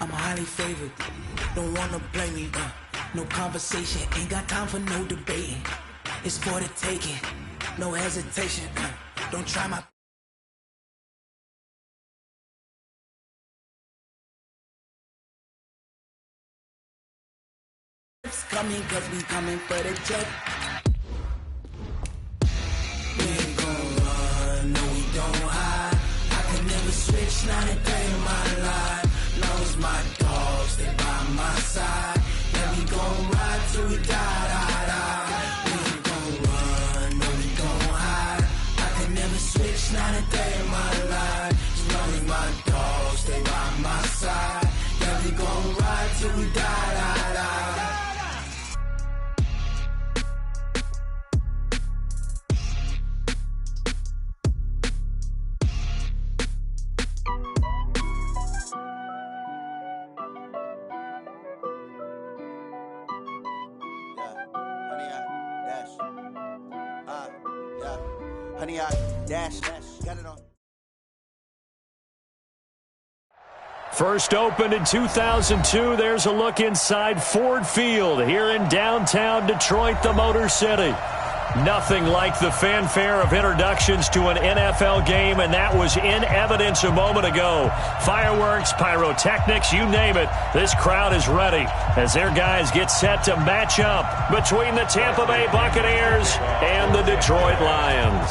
I'm highly favored. Don't wanna blame me, no conversation, ain't got time for no debating. It's for the taking, no hesitation, don't try my... Coming cause we coming for the check. We ain't gon' run, no we don't hide. I can never switch, not a day in my life. Long as my dogs, they by my side. Yeah, we gon' ride till we die. We ain't gon' run, no we don't hide. I can never switch, not a day in my life. As long as my dogs, they by my side. Yeah, we gon' ride till we die. Honey, I dash, got it on. First opened in 2002. There's a look inside Ford Field here in downtown Detroit, the Motor City. Nothing like the fanfare of introductions to an NFL game, and that was in evidence a moment ago. Fireworks, pyrotechnics, you name it. This crowd is ready as their guys get set to match up between the Tampa Bay Buccaneers and the Detroit Lions.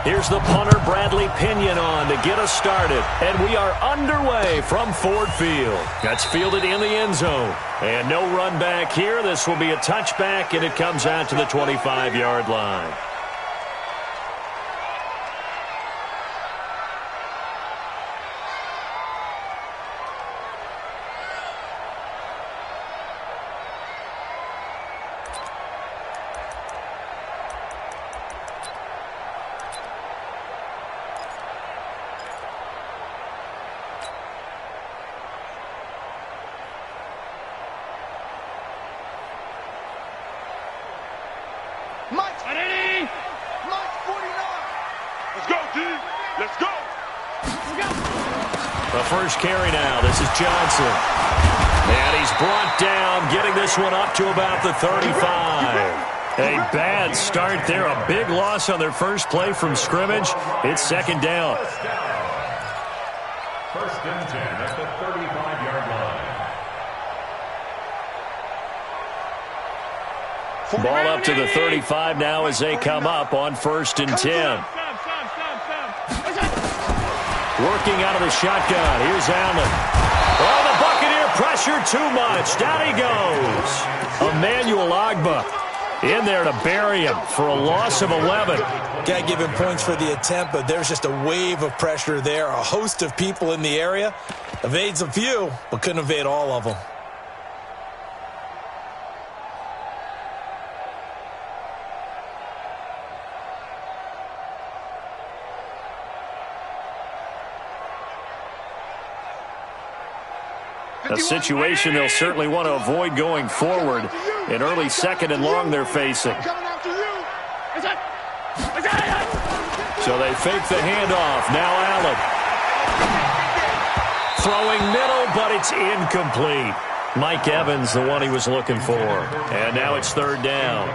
Here's the punter, Bradley Pinion, on to get us started. And we are underway from Ford Field. That's fielded in the end zone. And no run back here. This will be a touchback, and it comes out to the 25-yard line. The first carry now. This is Johnson. And he's brought down, getting this one up to about the 35. A bad start there. A big loss on their first play from scrimmage. It's second down. First and 10 at the 35-yard line. Ball up to the 35 now as they come up on first and 10. Working out of the shotgun. Here's Allen. Oh, the Buccaneer pressure too much. Down he goes. Emmanuel Ogbah in there to bury him for a loss of 11. Got to give him points for the attempt, but there's just a wave of pressure there. A host of people in the area. Evades a few, but couldn't evade all of them. A situation they'll certainly want to avoid going forward. An early second and long they're facing. So they fake the handoff. Now Allen. Throwing middle, but it's incomplete. Mike Evans, the one he was looking for. And now it's third down.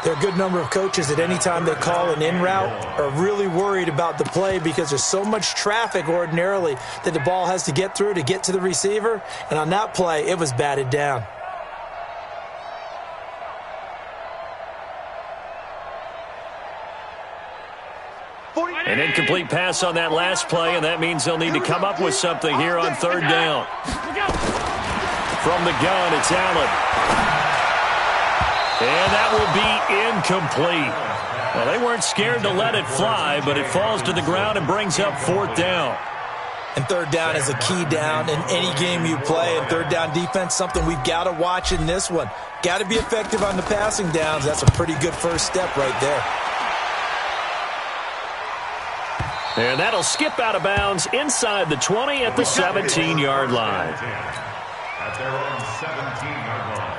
There are a good number of coaches at any time they call an in route are really worried about the play because there's so much traffic ordinarily that the ball has to get through to get to the receiver. And on that play, it was batted down. An incomplete pass on that last play, and that means they'll need to come up with something here on third down. From the gun, it's Allen. And that will be incomplete. Well, they weren't scared to let it fly, but it falls to the ground and brings up fourth down. And third down is a key down in any game you play. And third down defense, something we've got to watch in this one. Got to be effective on the passing downs. That's a pretty good first step right there. And that'll skip out of bounds inside the 20 at the 17-yard line. At their own 17-yard line.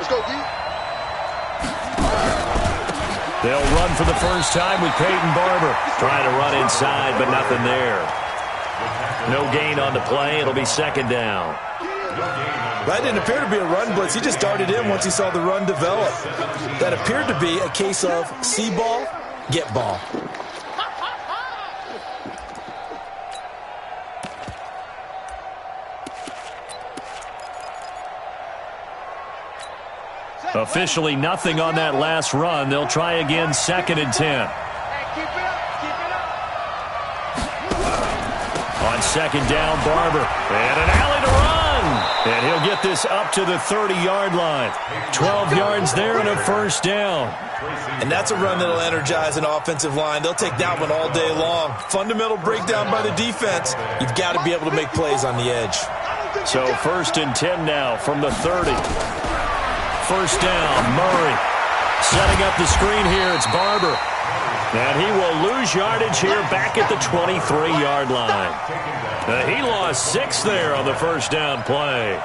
Let's go, D. They'll run for the first time with Peyton Barber. Trying to run inside, but nothing there. No gain on the play. It'll be second down. That didn't appear to be a run blitz. He just darted in once he saw the run develop. That appeared to be a case of see ball, get ball. Officially nothing on that last run. They'll try again, second and 10. On second down, Barber. And an alley to run. And he'll get this up to the 30-yard line. 12 yards there and a first down. And that's a run that'll energize an offensive line. They'll take that one all day long. Fundamental breakdown by the defense. You've got to be able to make plays on the edge. So first and 10 now from the 30. First down, Murray. Setting up the screen here, it's Barber. And he will lose yardage here back at the 23-yard line. He lost 6 there on the first down play.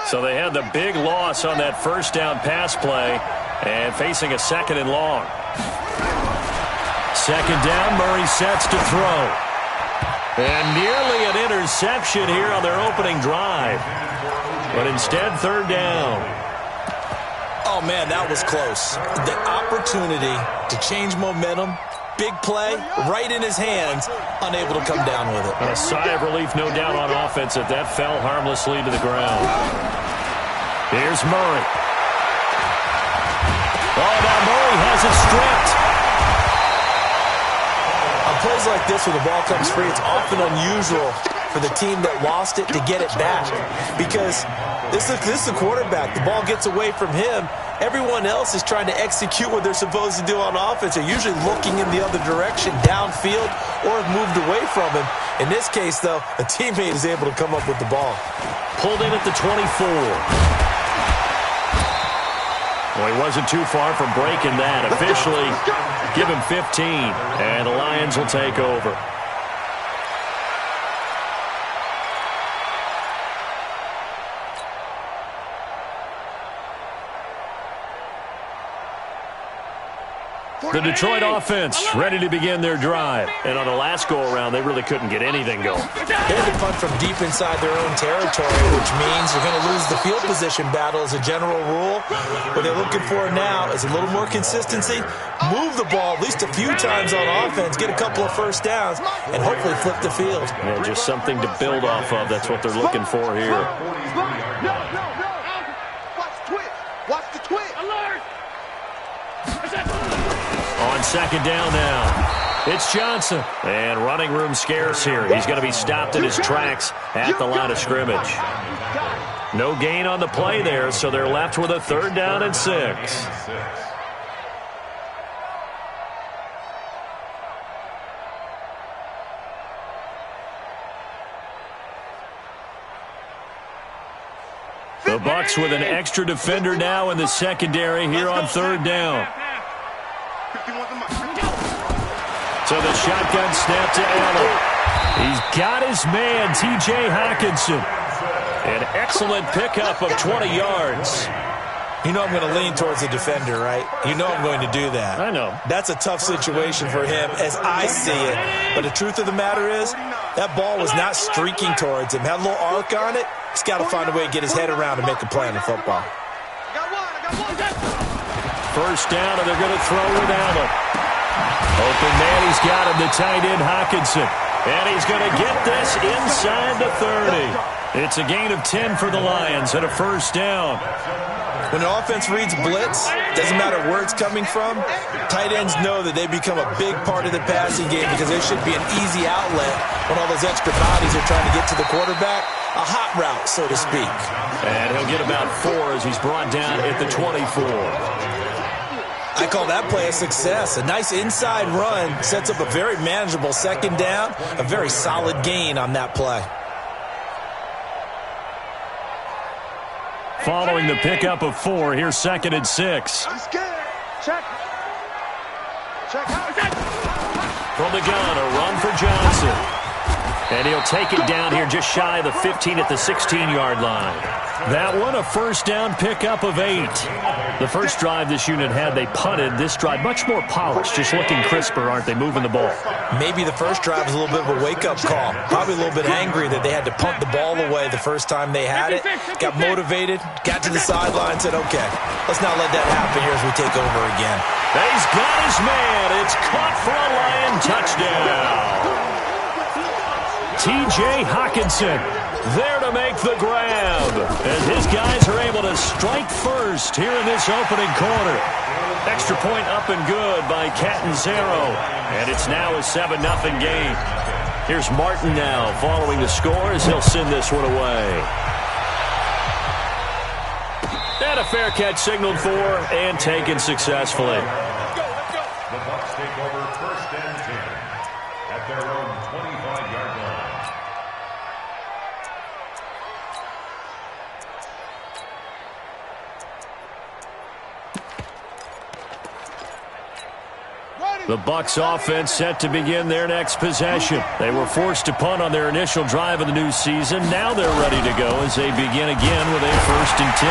So they had the big loss on that first down pass play and facing a second and long. Second down, Murray sets to throw. And nearly an interception here on their opening drive. But instead, third down. Oh, man, that was close. The opportunity to change momentum, big play, right in his hands, unable to come down with it. A sigh of relief, no doubt, on offense that fell harmlessly to the ground. Here's Murray. Oh, now Murray has it stripped. Plays like this where the ball comes free, it's often unusual for the team that lost it to get it back because this is the quarterback. The ball gets away from him. Everyone else is trying to execute what they're supposed to do on offense. They're usually looking in the other direction, downfield, or have moved away from him. In this case, though, a teammate is able to come up with the ball. Pulled in at the 24. Well, he wasn't too far from breaking that. Officially, give him 15, and the Lions will take over. The Detroit offense ready to begin their drive. And on the last go-around, they really couldn't get anything going. They had to punt from deep inside their own territory, which means they're going to lose the field position battle as a general rule. What they're looking for now is a little more consistency, move the ball at least a few times on offense, get a couple of first downs, and hopefully flip the field. Yeah, just something to build off of. That's what they're looking for here. Watch the twitch. Alert! On second down now, it's Johnson. And running room scarce here. He's going to be stopped in his tracks at the line of scrimmage. No gain on the play there, so they're left with a third down and 6. The Bucs with an extra defender now in the secondary here on third down. So the shotgun snap to Allen. He's got his man, T.J. Hockenson. An excellent pickup of 20 yards. You know I'm going to lean towards the defender, right? You know I'm going to do that. I know. That's a tough situation for him as I see it. But the truth of the matter is, that ball was not streaking towards him. Had a little arc on it. He's got to find a way to get his head around and make a play on the football. First down, and they're going to throw with Allen. Open man, he's got him, the tight end Hockenson. And he's going to get this inside the 30. It's a gain of 10 for the Lions and a first down. When an offense reads blitz, doesn't matter where it's coming from, tight ends know that they become a big part of the passing game because there should be an easy outlet when all those extra bodies are trying to get to the quarterback. A hot route, so to speak. And he'll get about 4 as he's brought down at the 24. I call that play a success. A nice inside run sets up a very manageable second down, a very solid gain on that play. Following the pickup of 4, here's second and 6. Check. From the gun, a run for Johnson. And he'll take it down here just shy of the 15 at the 16-yard line. That one, a first down pickup of 8. The first drive this unit had, they punted. This drive, much more polished, just looking crisper, aren't they, moving the ball? Maybe the first drive was a little bit of a wake-up call. Probably a little bit angry that they had to punt the ball away the first time they had it. Got motivated, got to the sideline, said, okay, let's not let that happen here as we take over again. He's got his man. It's caught for a Lion touchdown. T.J. Hockenson there to make the grab. And his guys are able to strike first here in this opening quarter. Extra point up and good by Catanzaro. And it's now a 7-0 game. Here's Martin now following the score as he'll send this one away. And a fair catch signaled for and taken successfully. The Bucs take over first and 10 at their own 25-yard line. The Bucs offense set to begin their next possession. They were forced to punt on their initial drive of the new season. Now they're ready to go as they begin again with a first and 10.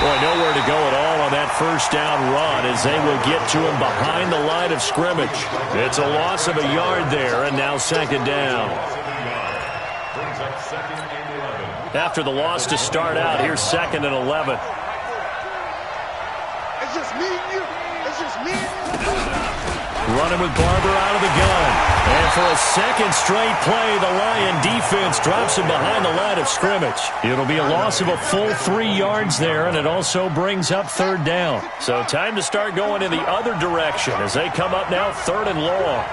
Boy, nowhere to go at all on that first down run as they will get to him behind the line of scrimmage. It's a loss of a yard there, and now second down. After the loss to start out, here's 2nd and 11. It's just me and you. It's just me and you. Running with Barber out of the gun. And for a second straight play, the Lion defense drops him behind the line of scrimmage. It'll be a loss of a full 3 yards there, and it also brings up third down. So time to start going in the other direction as they come up now 3rd and long.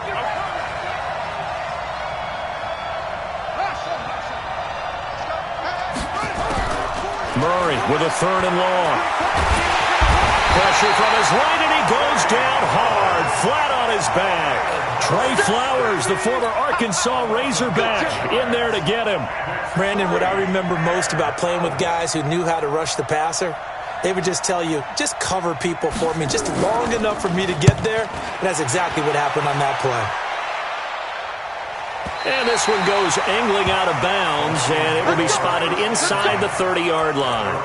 Murray with a 3rd and long. Pressure from his right, and he goes down hard, flat on his back. Trey Flowers, the former Arkansas Razorback, in there to get him. Brandon, what I remember most about playing with guys who knew how to rush the passer, they would just tell you, just cover people for me just long enough for me to get there. And that's exactly what happened on that play. And this one goes angling out of bounds, and it will be spotted inside the 30-yard line.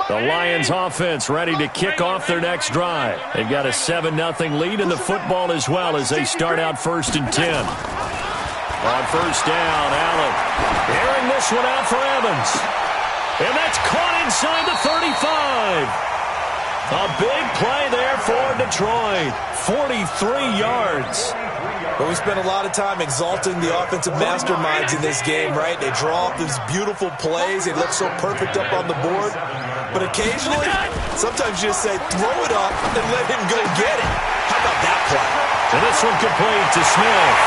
The Lions offense ready to kick off their next drive. They've got a 7-0 lead in the football as well as they start out 1st and 10. On first down, Allen airing this one out for Evans. And that's caught inside the 35. A big play there for Detroit. 43 yards. But we spent a lot of time exalting the offensive masterminds in this game, right? They draw up these beautiful plays. They look so perfect up on the board. But occasionally, sometimes you just say, throw it up and let him go get it. How about that play? And this one complete to Smith.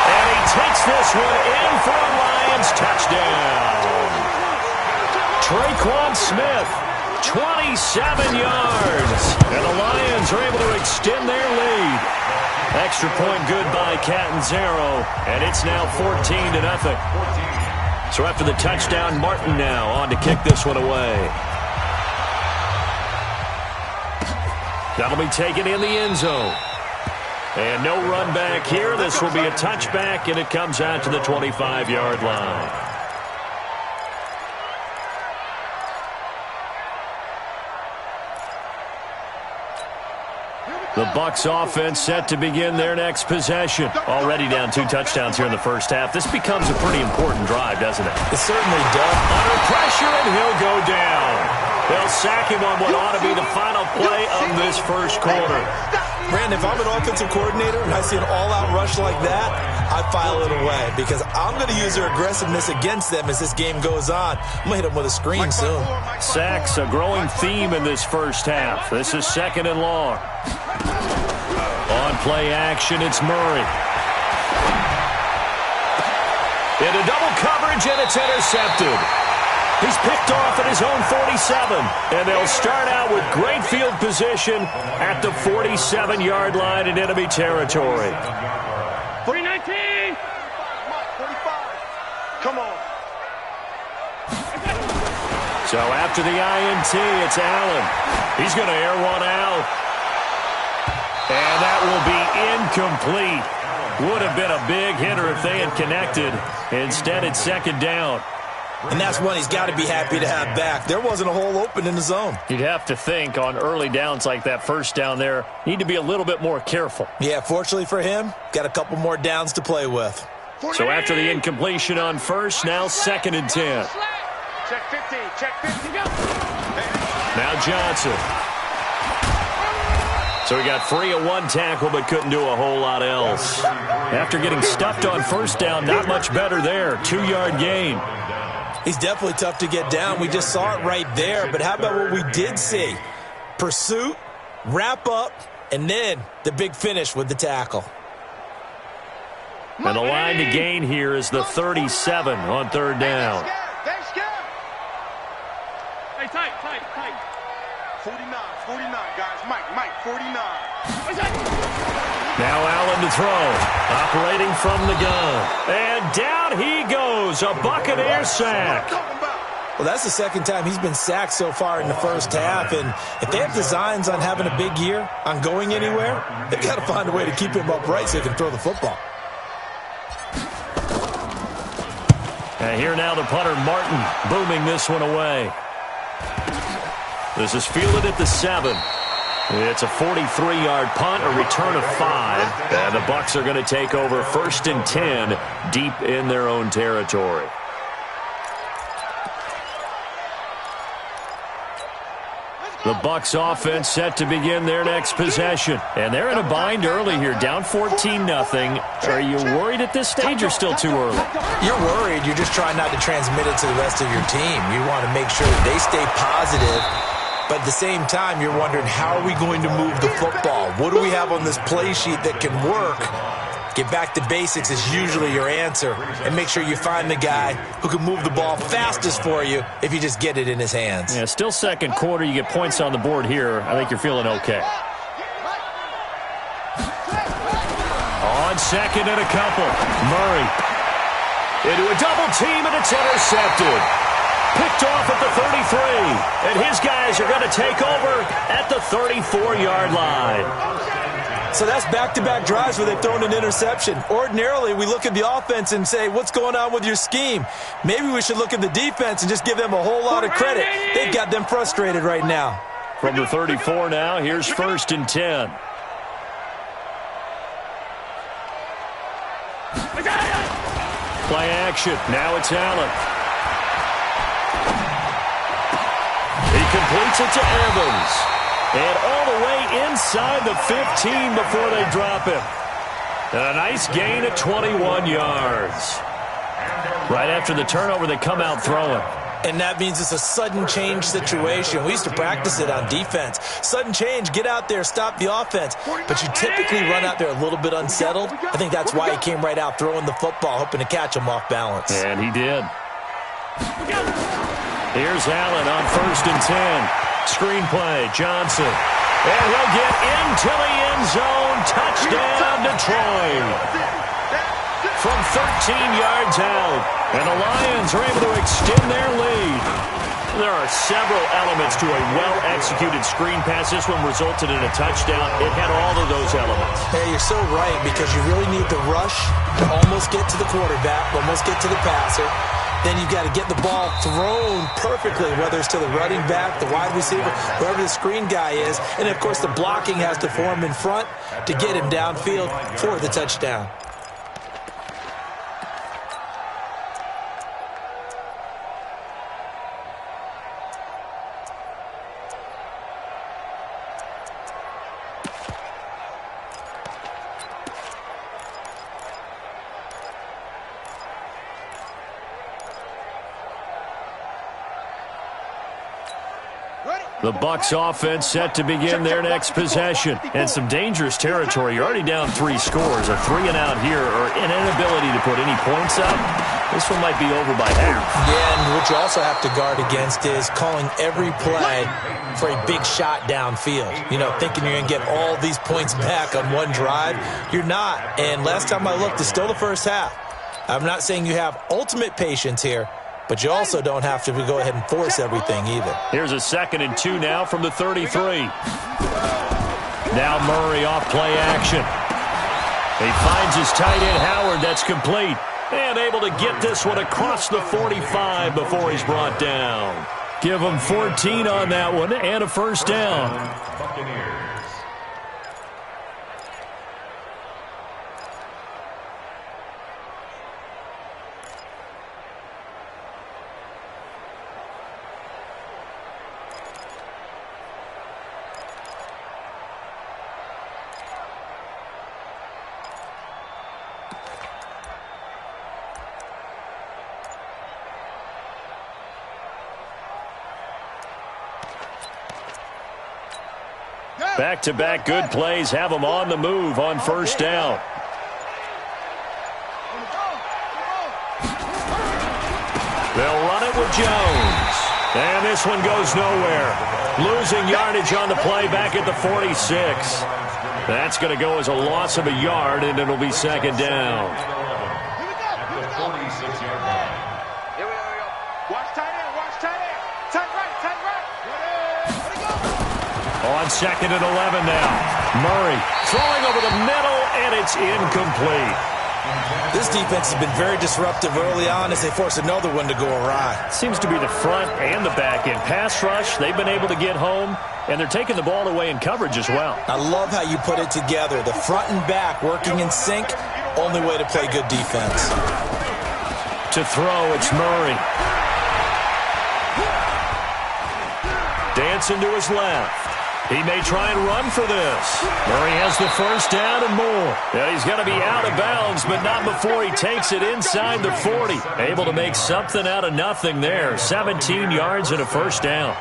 And he takes this one in for a Lions touchdown. Traquan Smith, 27 yards. And the Lions are able to extend their lead. Extra point good by Catanzaro. And it's now 14-0. So after the touchdown, Martin now on to kick this one away. That'll be taken in the end zone. And no run back here. This will be a touchback, and it comes out to the 25-yard line. The Bucs offense set to begin their next possession. Already down 2 touchdowns here in the first half. This becomes a pretty important drive, doesn't it? It certainly does. Under pressure, and he'll go down. They'll sack him on what ought to be the final play of this first quarter. Brandon, if I'm an offensive coordinator and I see an all-out rush like that, I file it away because I'm going to use their aggressiveness against them as this game goes on. I'm going to hit them with a screen soon. Sacks, a growing theme in this first half. This is 2nd and long. On play action, it's Murray. Into double coverage, and it's intercepted. He's picked off at his own 47, and they'll start out with great field position at the 47-yard line in enemy territory. 319! 45. Come on. So after the INT, it's Allen. He's going to air one out. And that will be incomplete. Would have been a big hitter if they had connected. Instead, it's second down. And that's one he's got to be happy to have back. There wasn't a hole open in the zone. You'd have to think on early downs like that first down there, need to be a little bit more careful. Yeah, fortunately for him, got a couple more downs to play with. So after the incompletion on first, now 2nd and 10. Check 15, check 15, go. Now Johnson. So he got free of one tackle but couldn't do a whole lot else. After getting stuffed on first down, not much better there. 2-yard gain. He's definitely tough to get down. We just saw it right there. But how about what we did see? Pursuit, wrap up, and then the big finish with the tackle. And the line to gain here is the 37 on 3rd down. Hey, tight. 49, guys. Mike, 49. Now Allen to throw. Operating from the gun. And down he goes. A Buccaneer sack. Well, that's the second time he's been sacked so far in the first half. And if they have designs on having a big year, on going anywhere, they've got to find a way to keep him upright so he can throw the football. And here now the punter, Martin, booming this one away. This is fielded at the 7. It's a 43-yard punt, a return of 5. And the Bucs are going to take over 1st and 10 deep in their own territory. The Bucs offense set to begin their next possession. And they're in a bind early here, down 14-0. Are you worried at this stage or still too early? You're worried. You're just trying not to transmit it to the rest of your team. You want to make sure that they stay positive. But at the same time, you're wondering, how are we going to move the football? What do we have on this play sheet that can work? Get back to basics is usually your answer. And make sure you find the guy who can move the ball fastest for you if you just get it in his hands. Yeah, still second quarter. You get points on the board here. I think you're feeling okay. On second and a couple. Murray into a double team, and it's intercepted. Picked off at the 33, and his guys are going to take over at the 34-yard line. So that's back-to-back drives where they've thrown an interception. Ordinarily, we look at the offense and say, what's going on with your scheme? Maybe we should look at the defense and just give them a whole lot of credit. They've got them frustrated right now. From the 34 now, here's 1st and 10. Play action. Now it's Allen. He completes it to Evans. And all the way inside the 15 before they drop him. And a nice gain at 21 yards. Right after the turnover, they come out throwing. And that means it's a sudden change situation. We used to practice it on defense. Sudden change, get out there, stop the offense. But you typically run out there a little bit unsettled. I think that's why he came right out throwing the football, hoping to catch him off balance. And he did. Here's Allen on 1st and 10. Screenplay, Johnson. And he'll get into the end zone. Touchdown, Detroit. From 13 yards out. And the Lions are able to extend their lead. There are several elements to a well-executed screen pass. This one resulted in a touchdown. It had all of those elements. Hey, you're so right, because you really need the rush to almost get to the quarterback, almost get to the passer. Then you've got to get the ball thrown perfectly, whether it's to the running back, the wide receiver, whoever the screen guy is. And, of course, the blocking has to form in front to get him downfield for the touchdown. The Bucs offense set to begin their next possession. And some dangerous territory. You're already down 3 scores. A 3-and-out here, or an inability to put any points up. This one might be over by half. Yeah, and what you also have to guard against is calling every play for a big shot downfield. You know, thinking you're going to get all these points back on one drive. You're not. And last time I looked, it's still the first half. I'm not saying you have ultimate patience here, but you also don't have to go ahead and force everything either. Here's a 2nd and 2 now from the 33. Now Murray off play action. He finds his tight end Howard. That's complete. And able to get this one across the 45 before he's brought down. Give him 14 on that one and a first down. Buccaneers. Back-to-back good plays have them on the move on first down. They'll run it with Jones. And this one goes nowhere. Losing yardage on the play back at the 46. That's going to go as a loss of a yard, and it'll be 2nd down. At the 46-yard line. Here we go. Watch tight end. Watch tight end. Tight right. Tight right. On 2nd and 11 now. Murray throwing over the middle, and it's incomplete. This defense has been very disruptive early on as they force another one to go awry. Seems to be the front and the back end. Pass rush, they've been able to get home, and they're taking the ball away in coverage as well. I love how you put it together. The front and back working in sync, only way to play good defense. To throw, it's Murray. Dancing to his left. He may try and run for this. Murray has the first down and more. And he's going to be out of bounds, but not before he takes it inside the 40. Able to make something out of nothing there. 17 yards and a first down.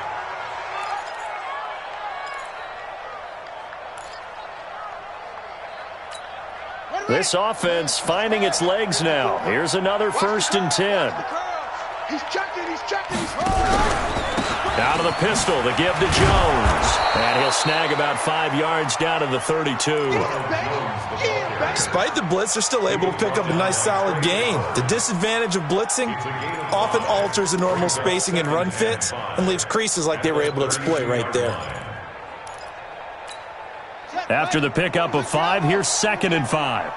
This offense finding its legs now. Here's another 1st and 10. He's checking. Out of the pistol, the give to Jones. And he'll snag about 5 yards down to the 32. Despite the blitz, they're still able to pick up a nice solid gain. The disadvantage of blitzing often alters the normal spacing and run fits and leaves creases like they were able to exploit right there. After the pickup of 5, here's 2nd and 5.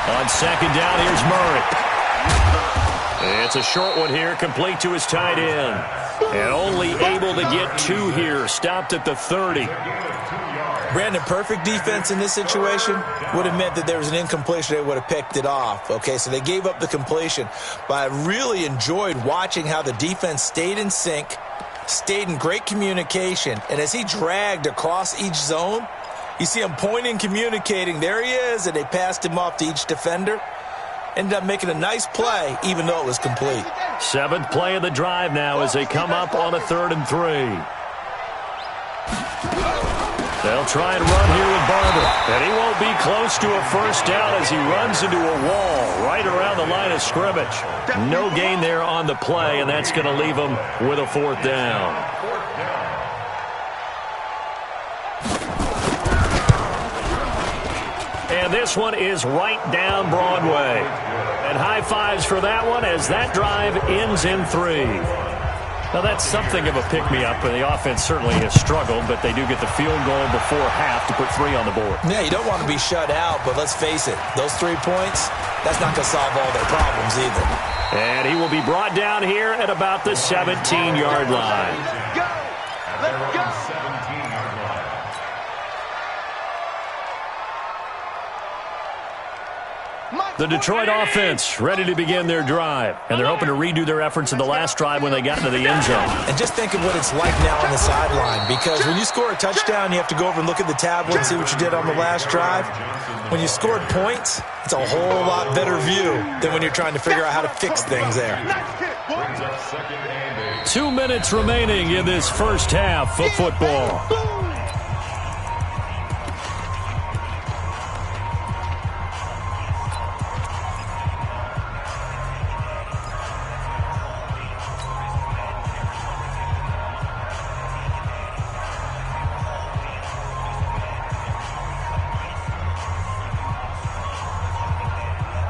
On 2nd down, here's Murray. It's a short one here, complete to his tight end. And only able to get 2 here, stopped at the 30. Brandon, perfect defense in this situation would have meant that there was an incompletion. They would have picked it off. Okay, so they gave up the completion. But I really enjoyed watching how the defense stayed in sync, stayed in great communication. And as he dragged across each zone, you see him pointing, communicating. There he is, and they passed him off to each defender. Ended up making a nice play, even though it was complete. 7th play of the drive now as they come up on a 3rd and 3. They'll try and run here with Barber. And he won't be close to a first down as he runs into a wall right around the line of scrimmage. No gain there on the play, and that's going to leave him with a 4th down. And this one is right down Broadway. And high fives for that one as that drive ends in 3. Now that's something of a pick-me-up, and the offense certainly has struggled, but they do get the field goal before half to put 3 on the board. Yeah, you don't want to be shut out, but let's face it, those 3 points, that's not going to solve all their problems either. And he will be brought down here at about the 17-yard line. Go! Let's go! 17-yard line. The Detroit offense ready to begin their drive. And they're hoping to redo their efforts in the last drive when they got into the end zone. And just think of what it's like now on the sideline, because when you score a touchdown, you have to go over and look at the tablet and see what you did on the last drive. When you scored points, it's a whole lot better view than when you're trying to figure out how to fix things there. 2 minutes remaining in this first half of football.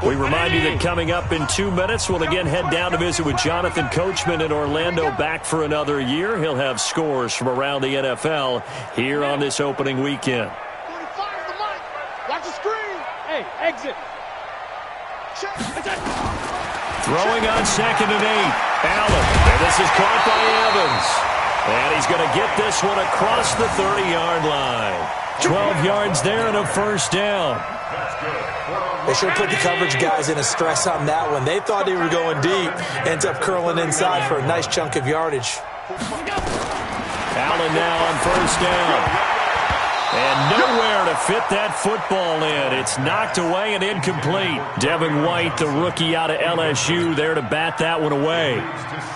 We remind you that coming up in 2 minutes, we'll again head down to visit with Jonathan Coachman in Orlando, back for another year. He'll have scores from around the NFL here on this opening weekend. 45 the mic. Watch the screen. Hey, exit. Throwing on 2nd and 8. Allen. And this is caught by Evans. And he's going to get this one across the 30-yard line. 12 yards there and a first down. They should have put the coverage guys in a stress on that one. They thought they were going deep. Ends up curling inside for a nice chunk of yardage. Allen now on first down. And nowhere to fit that football in. It's knocked away and incomplete. Devin White, the rookie out of LSU, there to bat that one away.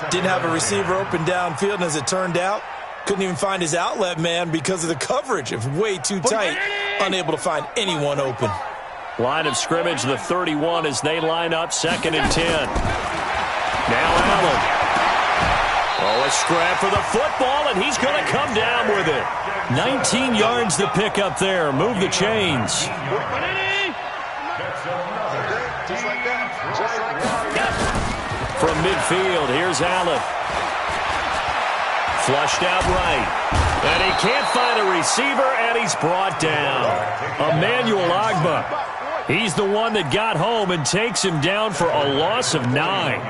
Didn't have a receiver open downfield, and as it turned out, couldn't even find his outlet man because of the coverage. It was way too tight. Unable to find anyone open. Line of scrimmage, the 31 as they line up 2nd and 10. Now Allen. Oh, a scrap for the football, and he's going to come down with it. 19 yards to pick up there. Move the chains. Just like that. Just like that. From midfield, here's Allen. Flushed out right. And he can't find a receiver, and he's brought down. Emmanuel Ogbah. He's the one that got home and takes him down for a loss of 9.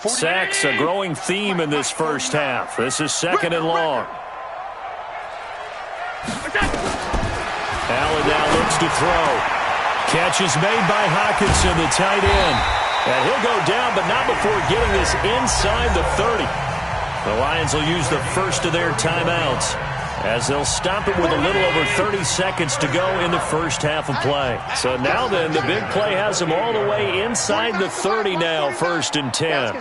Sacks, a growing theme in this first half. This is 2nd and long. Allen now looks to throw. Catch is made by Hockenson, the tight end. And he'll go down, but not before getting this inside the 30. The Lions will use the first of their timeouts as they'll stop it with a little over 30 seconds to go in the first half of play. So now then, the big play has them all the way inside the 30 now, 1st and 10.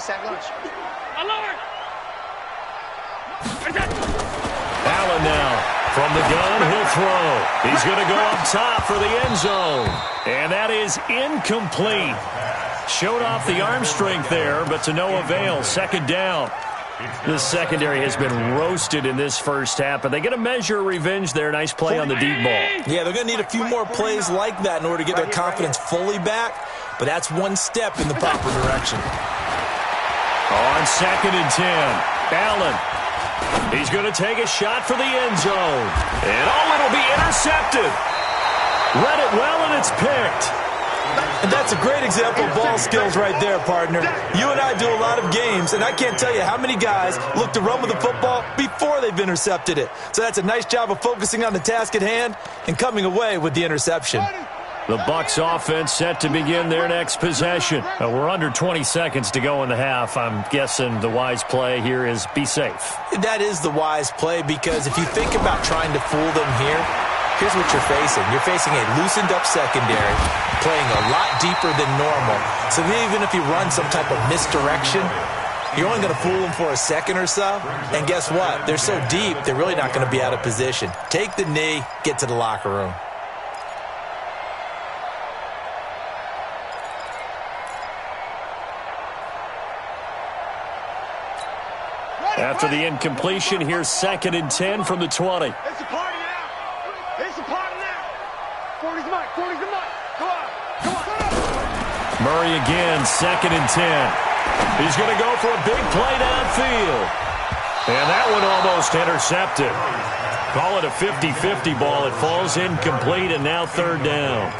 Allen now. From the gun, he'll throw. He's going to go up top for the end zone. And that is incomplete. Showed off the arm strength there, but to no avail. 2nd down. The secondary has been roasted in this first half, but they get a measure of revenge there. Nice play on the deep ball. Yeah, they're going to need a few more plays like that in order to get their confidence fully back, but that's one step in the proper direction. On 2nd and 10, Allen. He's going to take a shot for the end zone. And it'll be intercepted. Read it well, and it's picked. And that's a great example of ball skills right there, partner. You and I do a lot of games, and I can't tell you how many guys look to run with the football before they've intercepted it. So that's a nice job of focusing on the task at hand and coming away with the interception. The Bucs offense set to begin their next possession. We're under 20 seconds to go in the half. I'm guessing the wise play here is be safe. That is the wise play, because if you think about trying to fool them here, here's what you're facing. You're facing a loosened up secondary, playing a lot deeper than normal. So even if you run some type of misdirection, you're only going to fool them for a second or so. And guess what? They're so deep, they're really not going to be out of position. Take the knee, get to the locker room. After the incompletion, here's 2nd and 10 from the 20. It's a party now. It's a party now. 40's the mic. 40's the mic. Go on. Go on. Murray again, 2nd and 10. He's going to go for a big play downfield. And that one almost intercepted. Call it a 50-50 ball. It falls incomplete, and now 3rd down.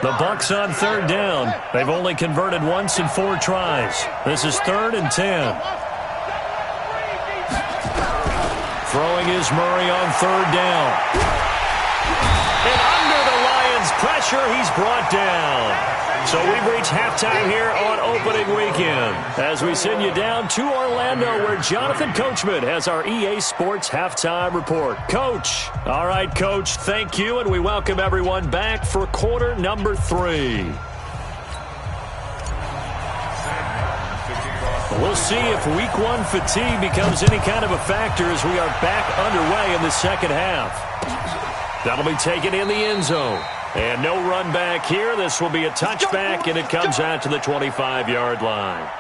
The Bucs on 3rd down. They've only converted once in 4 tries. This is 3rd and 10. Throwing is Murray on 3rd down. And under the Lions' pressure, he's brought down. So we've reached halftime here on opening weekend as we send you down to Orlando, where Jonathan Coachman has our EA Sports halftime report. Coach. All right, Coach, thank you, and we welcome everyone back for quarter number 3. We'll see if week 1 fatigue becomes any kind of a factor as we are back underway in the second half. That'll be taken in the end zone. And no run back here. This will be a touchback, and it comes out to the 25-yard line.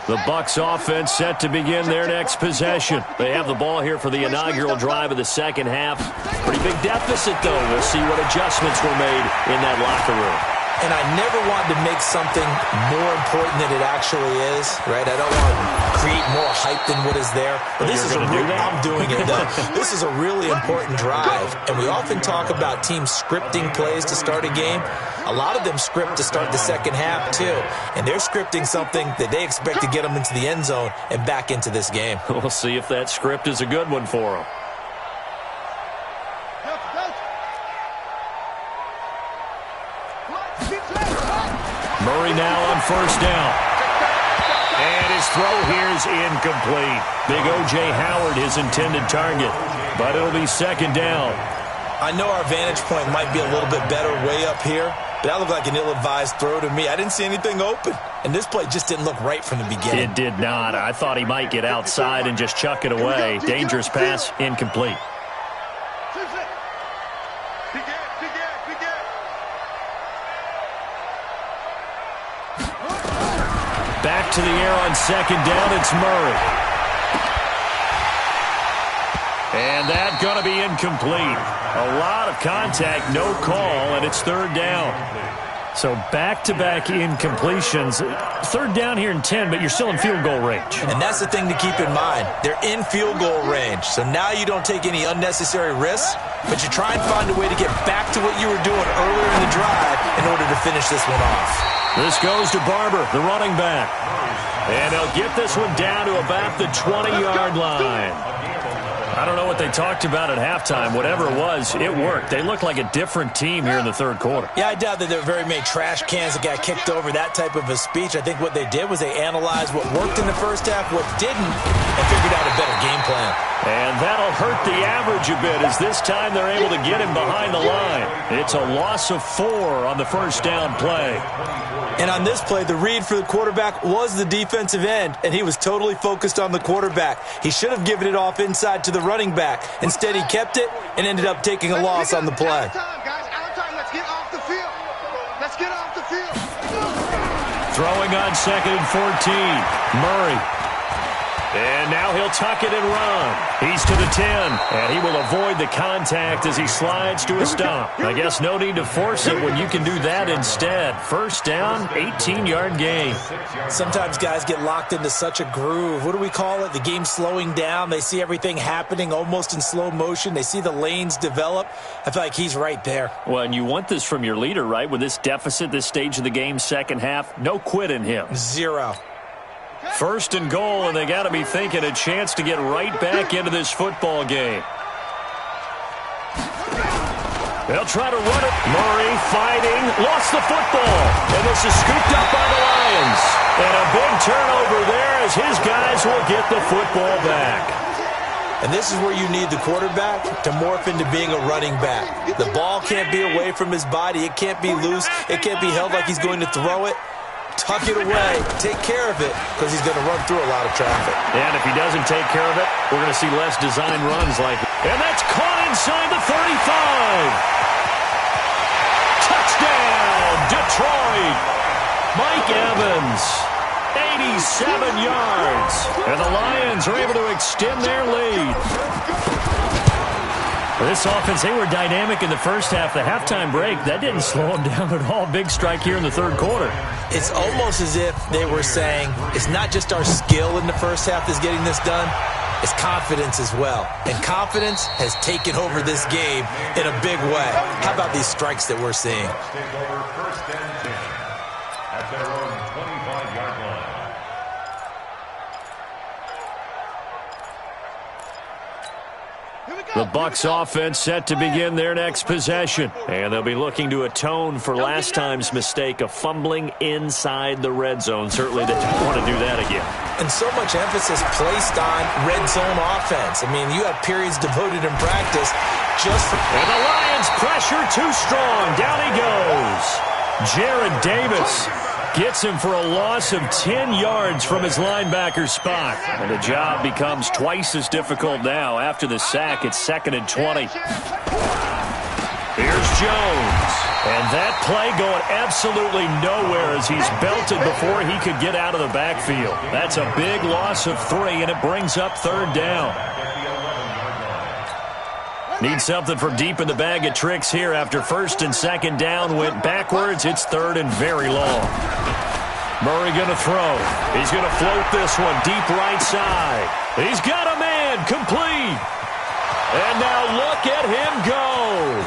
The Bucs offense set to begin their next possession. They have the ball here for the inaugural drive of the second half. Pretty big deficit, though. We'll see what adjustments were made in that locker room. And I never wanted to make something more important than it actually is, right? I don't want to create more hype than what is there. But this is I'm doing it, though. This is a really important drive. And we often talk about teams scripting plays to start a game. A lot of them script to start the second half, too. And they're scripting something that they expect to get them into the end zone and back into this game. We'll see if that script is a good one for them. Murray now on first down. And his throw here is incomplete. Big O.J. Howard, his intended target. But it'll be second down. I know our vantage point might be a little bit better way up here, but that looked like an ill-advised throw to me. I didn't see anything open, and this play just didn't look right from the beginning. It did not. I thought he might get outside and just chuck it away. Dangerous pass, incomplete. Back to the air on second down, it's Murray. And that's going to be incomplete. A lot of contact, no call, and it's third down. So back-to-back incompletions. Third down here in 10, but you're still in field goal range. And that's the thing to keep in mind. They're in field goal range. So now you don't take any unnecessary risks, but you try and find a way to get back to what you were doing earlier in the drive in order to finish this one off. This goes to Barber, the running back. And he'll get this one down to about the 20-yard line. I don't know what they talked about at halftime. Whatever it was, it worked. They looked like a different team here in the third quarter. Yeah, I doubt that there were very many trash cans that got kicked over, that type of a speech. I think what they did was they analyzed what worked in the first half, what didn't, and figured out a better game plan. And that'll hurt the average a bit as this time they're able to get him behind the line. It's a loss of 4 on the first down play. And on this play, the read for the quarterback was the defensive end, and he was totally focused on the quarterback. He should have given it off inside to the running back. Instead, he kept it and ended up taking a loss on the play. Let's get off the field. Let's get off the field. Throwing on second and 14. Murray. And now he'll tuck it and run. He's to the 10, and he will avoid the contact as he slides to a stop. I guess no need to force it when you can do that instead. First down, 18-yard gain. Sometimes guys get locked into such a groove. What do we call it? The game's slowing down. They see everything happening almost in slow motion. They see the lanes develop. I feel like he's right there. Well, and you want this from your leader, right? With this deficit, this stage of the game, second half, no quit in him. 0. First and goal, and they got to be thinking a chance to get right back into this football game. They'll try to run it. Murray fighting, lost the football, and this is scooped up by the Lions. And a big turnover there as his guys will get the football back. And this is where you need the quarterback to morph into being a running back. The ball can't be away from his body. It can't be loose. It can't be held like he's going to throw it. Tuck it away, take care of it, because he's going to run through a lot of traffic. And if he doesn't take care of it, we're going to see less design runs like it. And that's caught inside the 35. Touchdown, Detroit. Mike Evans, 87 yards. And the Lions are able to extend their lead. This offense, they were dynamic in the first half. The halftime break, that didn't slow them down at all. Big strike here in the third quarter. It's almost as if they were saying, it's not just our skill in the first half that's getting this done, it's confidence as well. And confidence has taken over this game in a big way. How about these strikes that we're seeing? Take over first and 10 at their own 25-yard line. Here we go. The Bucs offense set to begin their next possession. And they'll be looking to atone for last time's mistake of fumbling inside the red zone. Certainly they don't want to do that again. And so much emphasis placed on red zone offense. I mean, you have periods devoted in practice just for... And the Lions pressure too strong. Down he goes. Jared Davis gets him for a loss of 10 yards from his linebacker spot. And the job becomes twice as difficult now. After the sack, it's 2nd and 20. Here's Jones. And that play going absolutely nowhere as he's belted before he could get out of the backfield. That's a big loss of 3, and it brings up 3rd down. Need something from deep in the bag of tricks here after 1st and 2nd down went backwards. It's 3rd and very long. Murray going to throw. He's going to float this one deep right side. He's got a man complete. And now look at him go.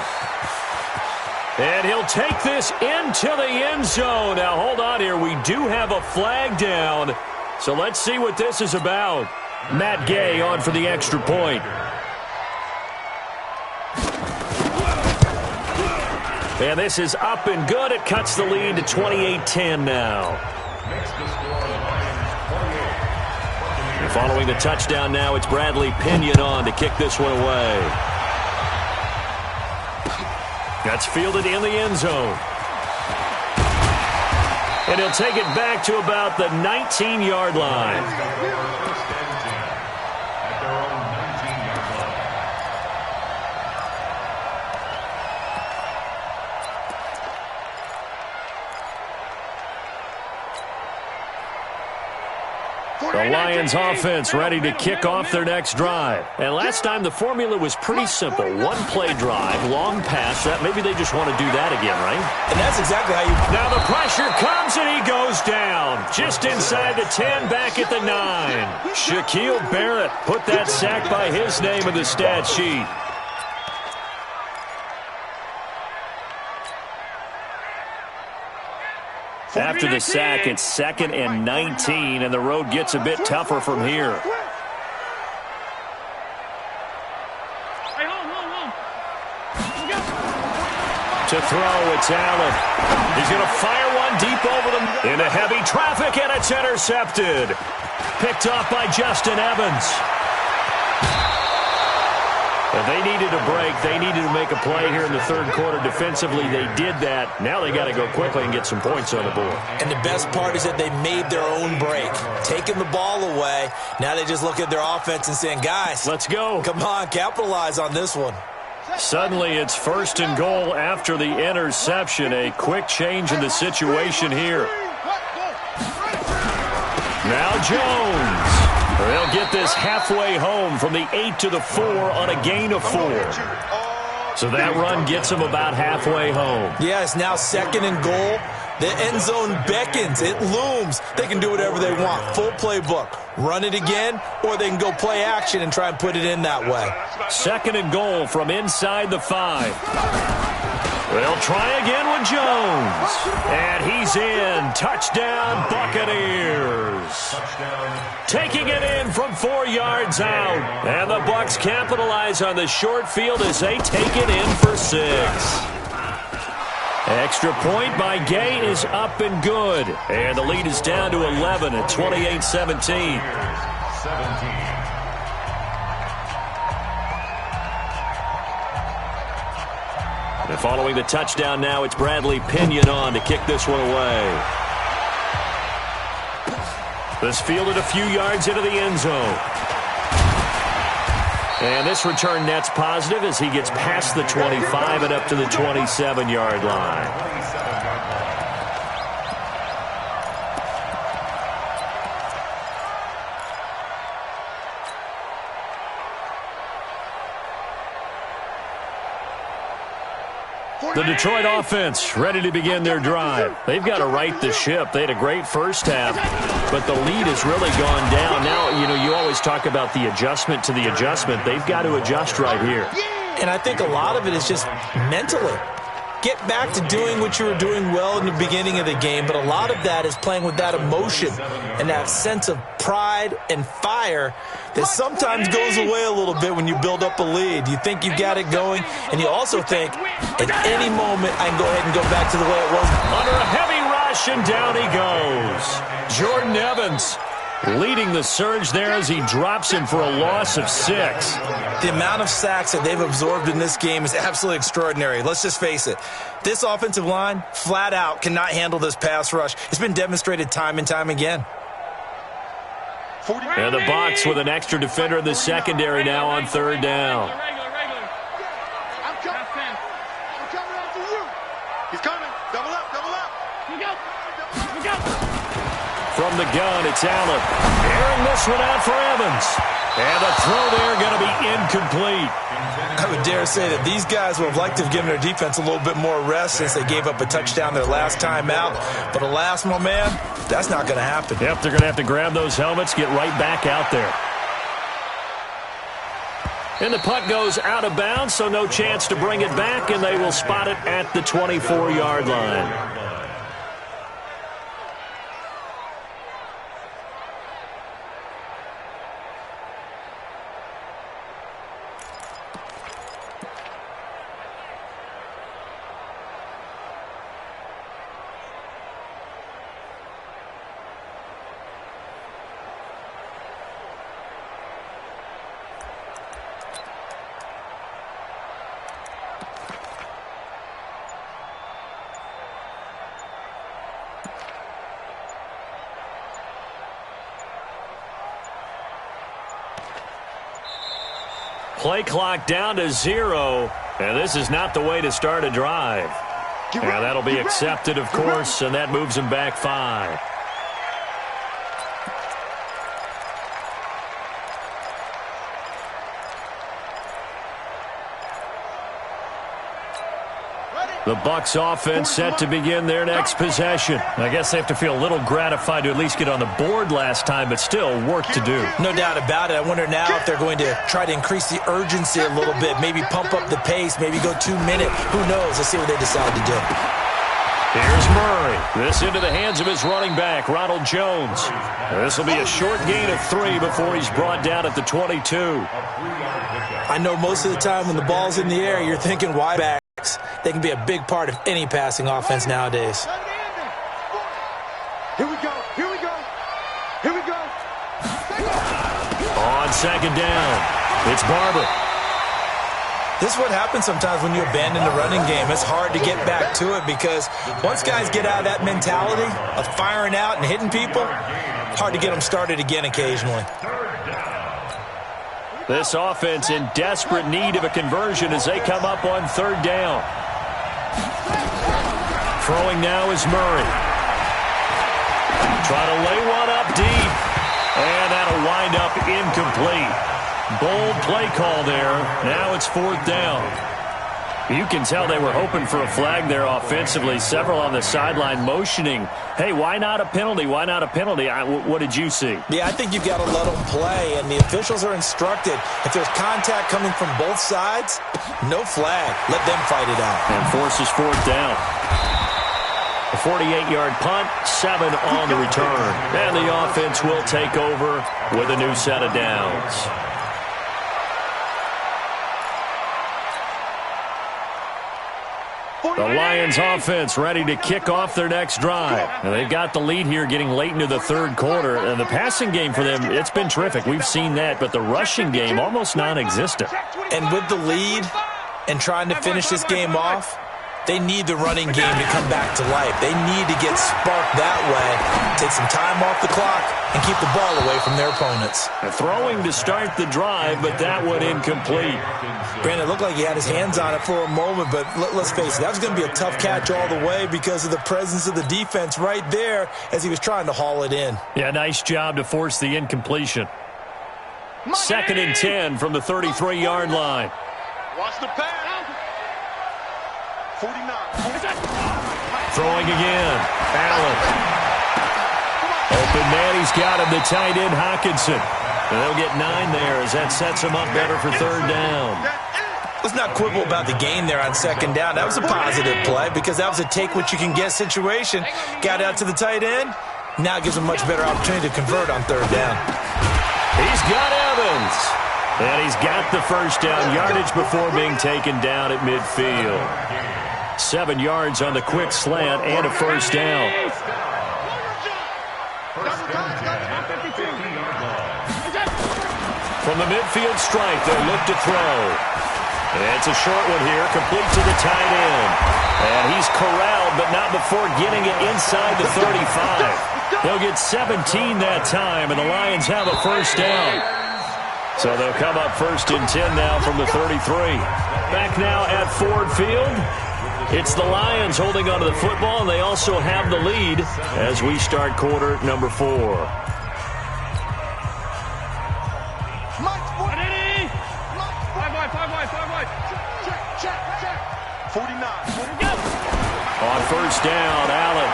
And he'll take this into the end zone. Now hold on here. We do have a flag down. So let's see what this is about. Matt Gay on for the extra point. And this is up and good. It cuts the lead to 28-10 now. And following the touchdown now, it's Bradley Pinion on to kick this one away. That's fielded in the end zone. And he'll take it back to about the 19-yard line. The Lions offense ready to kick off their next drive. And last time the formula was pretty simple. One play drive, long pass. That maybe they just want to do that again, right? And that's exactly how you... Now the pressure comes and he goes down. Just inside the 10, back at the 9. Shaquille Barrett put that sack by his name in the stat sheet. After the sack, it's 2nd and 19, and the road gets a bit tougher from here. To throw, it's Allen. He's going to fire one deep over them into heavy traffic, and it's intercepted. Picked off by Justin Evans. If they needed a break, they needed to make a play here in the 3rd quarter. Defensively, they did that. Now they got to go quickly and get some points on the board. And the best part is that they made their own break. Taking the ball away, now they just look at their offense and saying, guys, let's go. Come on, capitalize on this one. Suddenly, it's 1st and goal after the interception. A quick change in the situation here. Now Jones. They'll get this halfway home from the 8 to the 4 on a gain of 4. So that run gets them about halfway home. Yeah, it's now 2nd and goal. The end zone beckons. It looms. They can do whatever they want. Full playbook. Run it again, or they can go play action and try and put it in that way. 2nd and goal from inside the 5. They'll try again with Jones. And he's in. Touchdown, Buccaneers. Taking it in from 4 yards out. And the Bucs capitalize on the short field as they take it in for 6. Extra point by Gay is up and good. And the lead is down to 11 at 28-17. And following the touchdown now, it's Bradley Pinion on to kick this one away. This fielded a few yards into the end zone. And this return net's positive as he gets past the 25 and up to the 27-yard line. The Detroit offense ready to begin their drive. They've got to right the ship. They had a great first half, but the lead has really gone down. Now, you always talk about the adjustment to the adjustment. They've got to adjust right here. And I think a lot of it is just mentally. get back to doing what you were doing well in the beginning of the game, but a lot of that is playing with that emotion and that sense of pride and fire that sometimes goes away a little bit when you build up a lead. You think you've got it going, and you also think, at any moment, I can go ahead and go back to the way it was. Under a heavy rush, and down he goes. Jordan Evans leading the surge there as he drops him for a loss of 6. The amount of sacks that they've absorbed in this game is absolutely extraordinary. Let's just face it. This offensive line, flat out, cannot handle this pass rush. It's been demonstrated time and time again. And the Bucs with an extra defender in the secondary now on 3rd down. I'm coming after you. He's coming. Double up, double up. Here we go. From the gun, it's Allen. Airing this one out for Evans. And the throw there going to be incomplete. I would dare say that these guys would have liked to have given their defense a little bit more rest since they gave up a touchdown their last time out. But alas, my man, that's not going to happen. Yep, they're going to have to grab those helmets, get right back out there. And the punt goes out of bounds, so no chance to bring it back, and they will spot it at the 24-yard line. Play clock down to 0, and this is not the way to start a drive. Yeah, that'll be accepted, of course, and that moves him back 5. The Bucs offense set to begin their next possession. I guess they have to feel a little gratified to at least get on the board last time, but still work to do. No doubt about it. I wonder now if they're going to try to increase the urgency a little bit, maybe pump up the pace, maybe go 2-minute. Who knows? Let's see what they decide to do. Here's Murray. This into the hands of his running back, Ronald Jones. This will be a short gain of 3 before he's brought down at the 22. I know most of the time when the ball's in the air, you're thinking wide backs. They can be a big part of any passing offense nowadays. Here we go. Here we go. Here we go. On 2nd down, it's Barber. This is what happens sometimes when you abandon the running game. It's hard to get back to it because once guys get out of that mentality of firing out and hitting people, hard to get them started again occasionally. This offense in desperate need of a conversion as they come up on 3rd down. Throwing now is Murray. Try to lay one up deep. And that'll wind up incomplete. Bold play call there. Now it's 4th down. You can tell they were hoping for a flag there offensively. Several on the sideline motioning, hey, why not a penalty? Why not a penalty? What did you see? Yeah, I think you've got to let them play, and the officials are instructed. If there's contact coming from both sides, no flag. Let them fight it out. And forces 4th down. A 48-yard punt, 7 on the return. And the offense will take over with a new set of downs. The Lions offense ready to kick off their next drive. And they've got the lead here getting late into the 3rd quarter. And the passing game for them, it's been terrific. We've seen that. But the rushing game, almost non-existent. And with the lead and trying to finish this game off, they need the running game to come back to life. They need to get sparked that way, take some time off the clock, and keep the ball away from their opponents. Throwing to start the drive, but that one incomplete. Brandon, it looked like he had his hands on it for a moment, but let's face it, that was going to be a tough catch all the way because of the presence of the defense right there as he was trying to haul it in. Yeah, nice job to force the incompletion. 2nd and 10 from the 33-yard line. Watch the pass. 49. Throwing again. Allen. Open man, he's got him. The tight end, Hockenson. And they'll get 9 there as that sets him up better for 3rd down. Let's not quibble about the gain there on second down. That was a positive play because that was a take-what-you-can-get situation. Got out to the tight end. Now it gives him a much better opportunity to convert on third down. He's got Evans. And he's got the first down yardage before being taken down at midfield. 7 yards on the quick slant and a first down. From the midfield stripe, they look to throw. It's a short one here, complete to the tight end. And he's corralled, but not before getting it inside the 35. They'll get 17 that time, and the Lions have a first down. So they'll come up first and 10 now from the 33. Back now at Ford Field. It's the Lions holding onto the football, and they also have the lead as we start quarter number 4. On first down, Allen.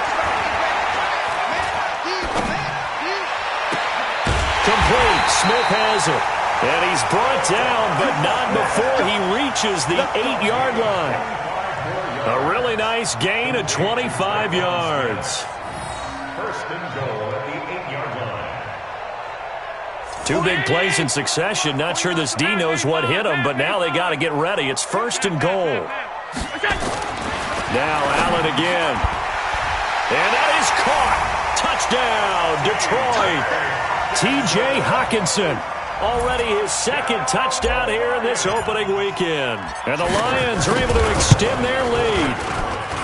Complete. Smith has it. And he's brought down, but not before he reaches the 8-yard line. A really nice gain of 25 yards. First and goal at the 8-yard line. 2 big plays in succession. Not sure this D knows what hit him, but now they got to get ready. It's first and goal. Now Allen again. And that is caught. Touchdown, Detroit. T.J. Hockenson. Already his second touchdown here in this opening weekend. And the Lions are able to extend their lead.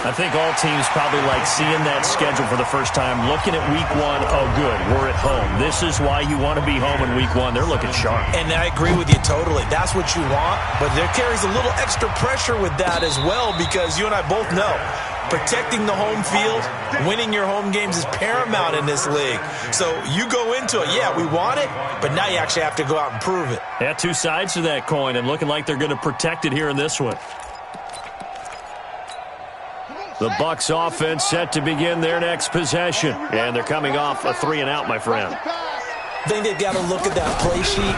I think all teams probably like seeing that schedule for the first time, looking at week 1. Oh, good, we're at home. This is why you want to be home in week 1. They're looking sharp. And I agree with you totally. That's what you want. But there carries a little extra pressure with that as well because you and I both know protecting the home field, winning your home games is paramount in this league. So you go into it, yeah, we want it, but now you actually have to go out and prove it. Yeah, 2 sides to that coin, and looking like they're going to protect it here in this one. The Bucs offense set to begin their next possession. And they're coming off a 3-and-out, my friend. I think they've got to look at that play sheet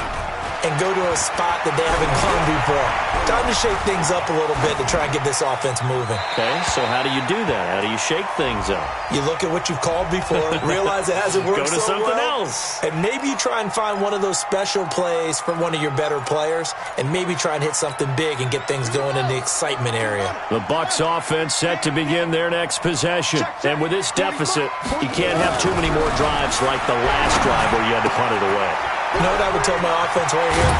and go to a spot that they haven't gone before. Time to shake things up a little bit to try and get this offense moving. Okay, so how do you do that? How do you shake things up? You look at what you've called before, realize it hasn't worked so well. Go to something else. And maybe you try and find one of those special plays from one of your better players, and maybe try and hit something big and get things going in the excitement area. The Bucs offense set to begin their next possession. And with this deficit, you can't have too many more drives like the last drive where you had to punt it away. You know what I would tell my offense right here?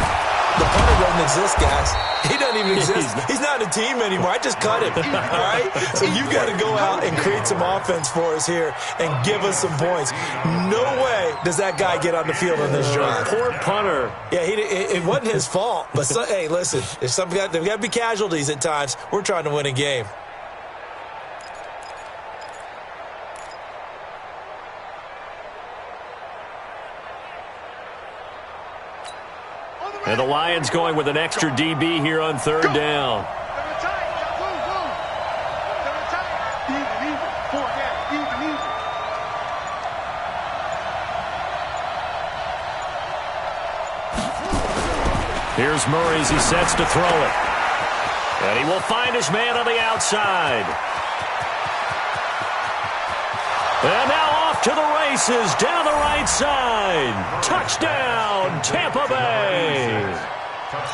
The punter doesn't exist, guys. He doesn't even exist. He's not a team anymore. I just cut him, all right? So you've got to go out and create some offense for us here and give us some points. No way does that guy get on the field on this drive. Poor punter. Yeah, it wasn't his fault. But, hey, listen, there's got to be casualties at times. We're trying to win a game. And the Lions going with an extra DB here on third down. Here's Murray as he sets to throw it. And he will find his man on the outside. And now off to the races down the right side. Touchdown, Tampa Bay.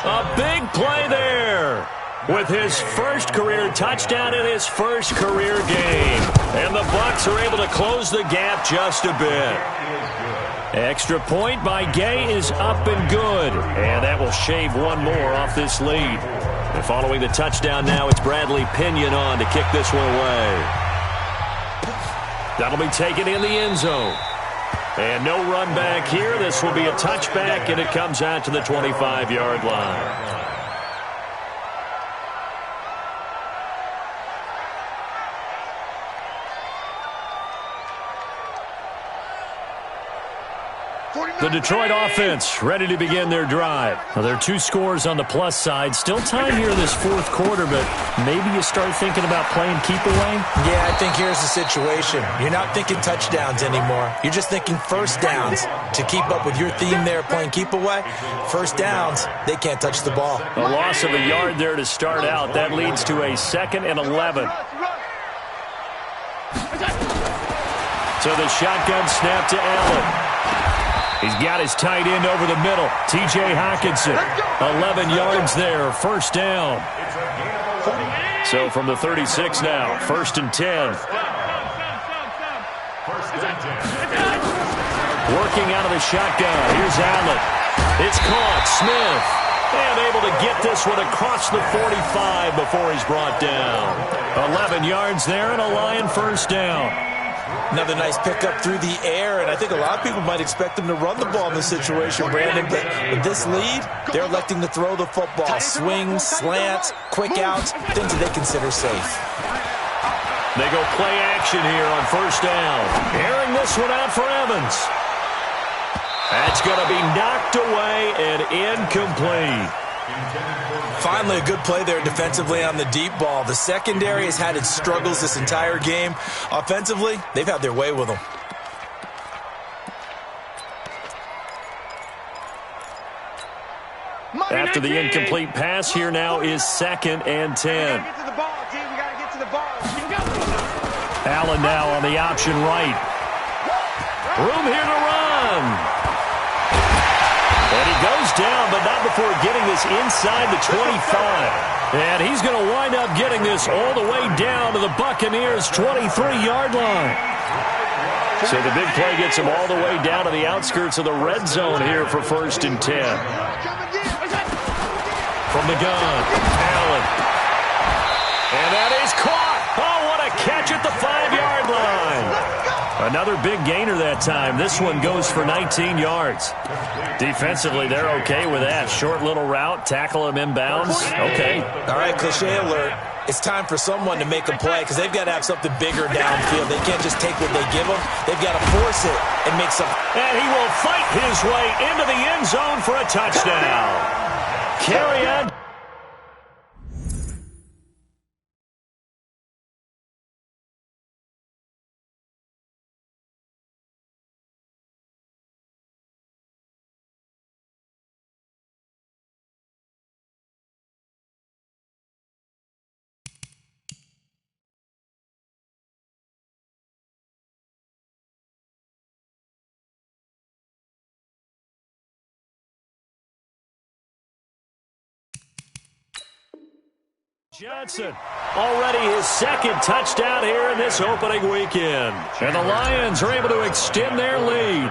A big play there with his first career touchdown in his first career game. And the Bucs are able to close the gap just a bit. Extra point by Gay is up and good. And that will shave one more off this lead. And following the touchdown now, it's Bradley Pinion on to kick this one away. That'll be taken in the end zone. And no run back here. This will be a touchback, and it comes out to the 25-yard line. The Detroit offense ready to begin their drive. Now, there are 2 scores on the plus side. Still time here in this fourth quarter, but maybe you start thinking about playing keep away? Yeah, I think here's the situation. You're not thinking touchdowns anymore. You're just thinking first downs. To keep up with your theme there, playing keep away, first downs, they can't touch the ball. A loss of a yard there to start out. That leads to a 2nd and 11. So the shotgun snap to Allen. He's got his tight end over the middle. T.J. Hockenson, 11 yards there, first down. So from the 36 now, 1st and 10. Working out of the shotgun. Here's Allen. It's caught. Smith. And able to get this one across the 45 before he's brought down. 11 yards there and a Lion first down. Another nice pickup through the air, and I think a lot of people might expect them to run the ball in this situation, Brandon. But with this lead, they're electing to throw the football. Swings, slants, quick outs, things that they consider safe. They go play action here on first down. Airing this one out for Evans. That's going to be knocked away and incomplete. Finally, a good play there defensively on the deep ball. The secondary has had its struggles this entire game. Offensively, they've had their way with them. After the incomplete pass, here now is 2nd and 10. Allen now on the option right. Room here to run. And he goes down, but not before getting this inside the 25. And he's going to wind up getting this all the way down to the Buccaneers' 23-yard line. So the big play gets him all the way down to the outskirts of the red zone here for 1st and 10. From the gun, Allen. And that is caught. Oh, what a catch at the 5-yard line. Another big gainer that time. This one goes for 19 yards. Defensively, they're okay with that. Short little route, tackle him inbounds. Okay. All right, cliche alert. It's time for someone to make a play because they've got to have something bigger downfield. They can't just take what they give them. They've got to force it and make some. And he will fight his way into the end zone for a touchdown. Carry on. Johnson, already his 2nd touchdown here in this opening weekend. And the Lions are able to extend their lead.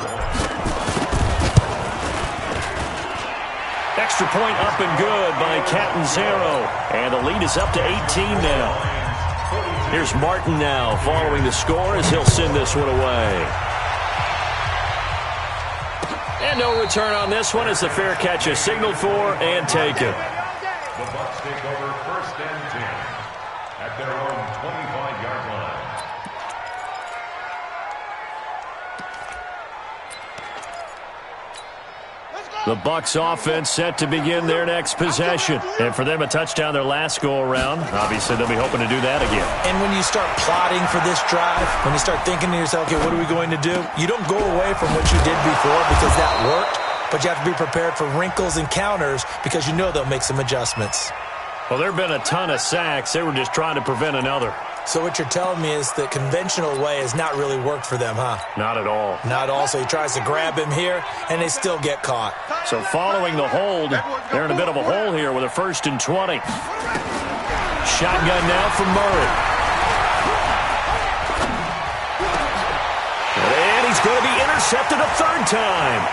Extra point up and good by Catanzaro. And the lead is up to 18 now. Here's Martin now following the score as he'll send this one away. And no return on this one as the fair catch is signaled for and taken. The Bucs take over 1st and 10 at their own 25-yard line. The Bucs offense set to begin their next possession. And for them, a touchdown their last go-around. Obviously, they'll be hoping to do that again. And when you start plotting for this drive, when you start thinking to yourself, okay, what are we going to do? You don't go away from what you did before because that worked. But you have to be prepared for wrinkles and counters because you know they'll make some adjustments. Well, there have been a ton of sacks. They were just trying to prevent another. So what you're telling me is the conventional way has not really worked for them, huh? Not at all. Not at all. So he tries to grab him here, and they still get caught. So following the hold, they're in a bit of a hole here with a 1st and 20. Shotgun now from Murray. And he's going to be intercepted a 3rd time.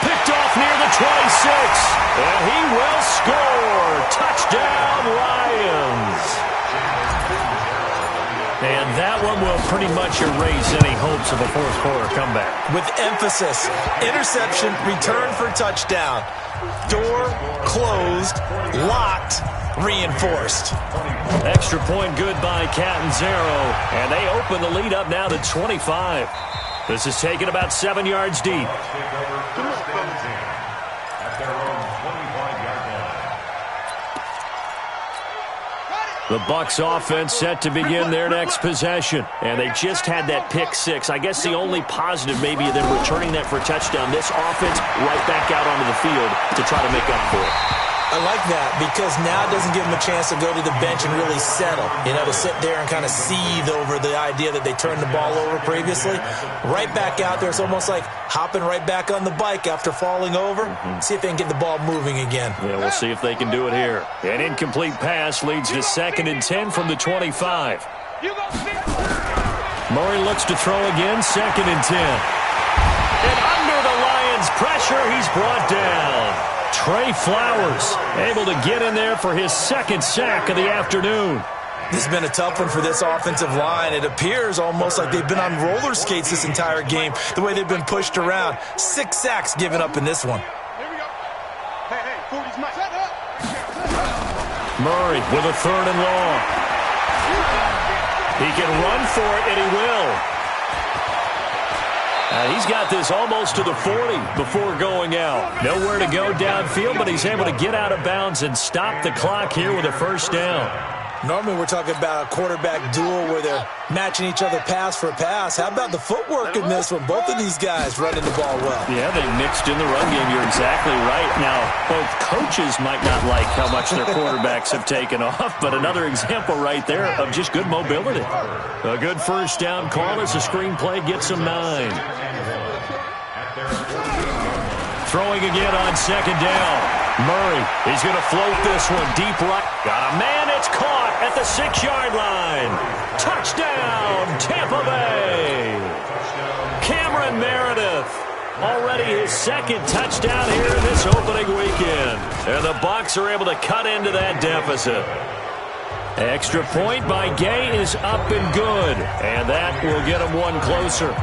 Picked off near the 26. And he will score. Touchdown, Lions. And that one will pretty much erase any hopes of a 4th quarter comeback. With emphasis, interception, return for touchdown. Door closed, locked, reinforced. Extra point good by Catanzaro. And they open the lead up now to 25. This is taken about 7 yards deep. Bucks take over first and 10 at their own 25-yard line. The Bucks offense set to begin their next possession. And they just had that pick six. I guess the only positive maybe of them returning that for a touchdown. This offense right back out onto the field to try to make up for it. I like that because now it doesn't give them a chance to go to the bench and really settle, to sit there and kind of seethe over the idea that they turned the ball over previously. Right back out there, it's almost like hopping right back on the bike after falling over. See if they can get the ball moving again. Yeah, we'll see if they can do it here. An incomplete pass leads to 2nd and 10 from the 25. Murray looks to throw again, 2nd and 10. And under the Lions' pressure, he's brought down. Trey Flowers able to get in there for his 2nd sack of the afternoon. This has been a tough one for this offensive line. It appears almost like they've been on roller skates this entire game, the way they've been pushed around. 6 sacks given up in this one. Here we go. Hey, 40's Mike. Murray with a 3rd and long. He can run for it, and he will. He's got this almost to the 40 before going out. Nowhere to go downfield, but he's able to get out of bounds and stop the clock here with a 1st down. Normally we're talking about a quarterback duel where they're matching each other pass for pass. How about the footwork in this one? Both of these guys running the ball well. Yeah, they mixed in the run game. You're exactly right. Now, both coaches might not like how much their quarterbacks have taken off, but another example right there of just good mobility. A good 1st down call as the screenplay gets them 9. Throwing again on 2nd down. Murray, he's going to float this one deep right. Got a man, it's caught at the 6-yard line. Touchdown, Tampa Bay. Cameron Meredith, already his 2nd touchdown here in this opening weekend. And the Bucs are able to cut into that deficit. Extra point by Gay is up and good, and that will get them one closer.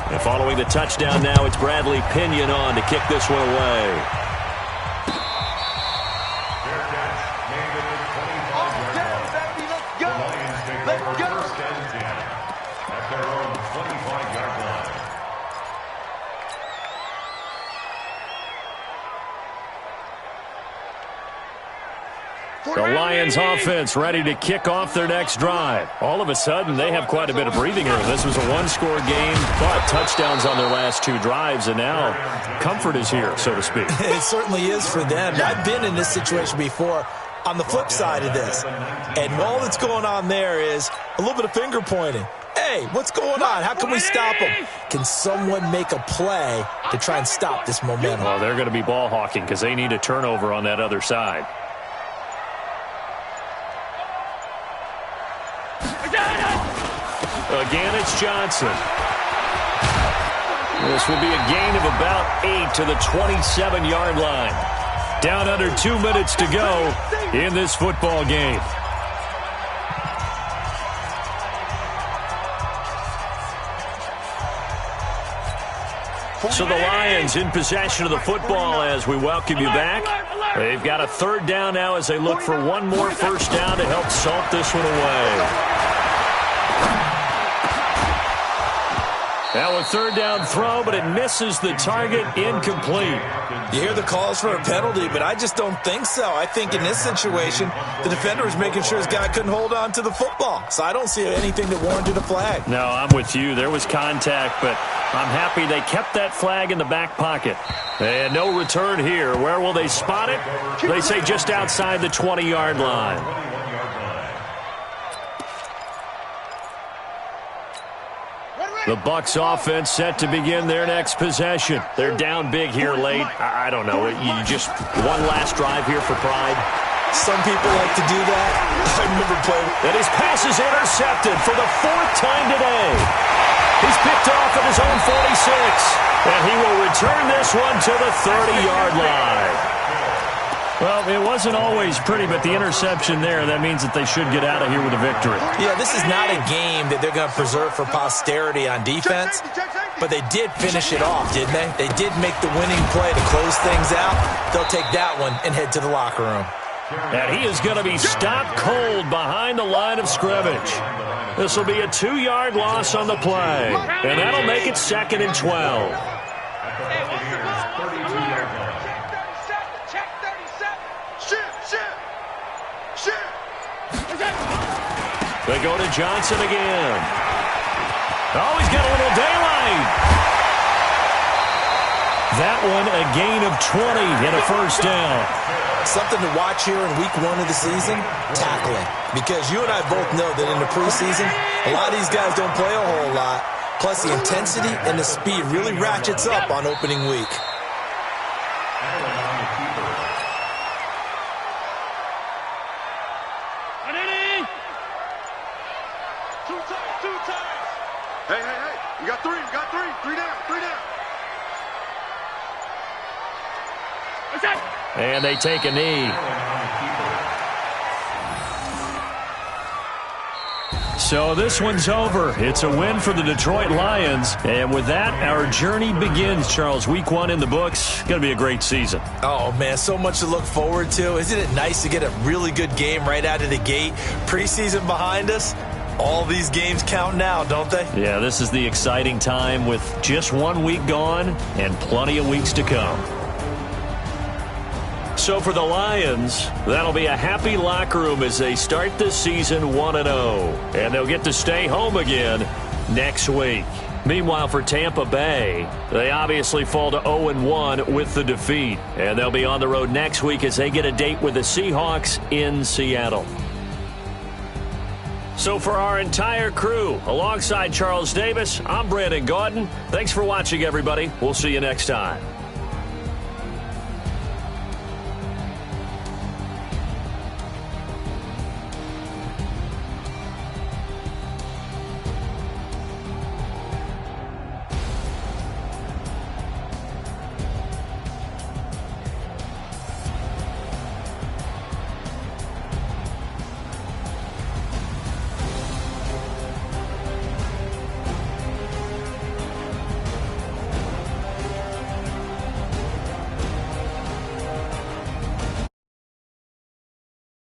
And following the touchdown now, it's Bradley Pinion on to kick this one away. The Lions offense ready to kick off their next drive. All of a sudden, they have quite a bit of breathing room. This was a 1-score game, but touchdowns on their last 2 drives, and now comfort is here, so to speak. It certainly is for them. I've been in this situation before on the flip side of this, and all that's going on there is a little bit of finger pointing. Hey, what's going on? How can we stop them? Can someone make a play to try and stop this momentum? Well, they're going to be ball hawking because they need a turnover on that other side. Again, it's Johnson. This will be a gain of about 8 to the 27-yard line. Down under 2 minutes to go in this football game. So the Lions in possession of the football as we welcome you back. They've got a 3rd down now as they look for one more 1st down to help salt this one away. Now a 3rd down throw, but it misses the target, incomplete. You hear the calls for a penalty, but I just don't think so. I think in this situation, the defender was making sure his guy couldn't hold on to the football. So I don't see anything that warranted a flag. No, I'm with you. There was contact, but I'm happy they kept that flag in the back pocket. And no return here. Where will they spot it? They say just outside the 20-yard line. The Bucs offense set to begin their next possession. They're down big here late. I don't know. You just one last drive here for pride. Some people like to do that. I remember playing. And his pass is intercepted for the 4th time today. He's picked off at his own 46. And he will return this one to the 30-yard line. Well, it wasn't always pretty, but the interception there, that means that they should get out of here with a victory. Yeah, this is not a game that they're going to preserve for posterity on defense, but they did finish it off, didn't they? They did make the winning play to close things out. They'll take that one and head to the locker room. And he is going to be stopped cold behind the line of scrimmage. This will be a 2-yard loss on the play, and that'll make it 2nd and 12. They go to Johnson again. Oh, he's got a little daylight. That one a gain of 20 and a first down. Something to watch here in week 1 of the season, tackling. Because you and I both know that in the preseason, a lot of these guys don't play a whole lot. Plus, the intensity and the speed really ratchets up on opening week. Two times. Hey. You got three. Three down. And they take a knee. So this one's over. It's a win for the Detroit Lions. And with that, our journey begins, Charles. Week 1 in the books. Going to be a great season. Oh, man, so much to look forward to. Isn't it nice to get a really good game right out of the gate? Preseason behind us. All these games count now, don't they? Yeah, this is the exciting time with just 1 week gone and plenty of weeks to come. So for the Lions, that'll be a happy locker room as they start this season 1-0. And they'll get to stay home again next week. Meanwhile, for Tampa Bay, they obviously fall to 0-1 with the defeat. And they'll be on the road next week as they get a date with the Seahawks in Seattle. So for our entire crew, alongside Charles Davis, I'm Brandon Gaudin. Thanks for watching, everybody. We'll see you next time.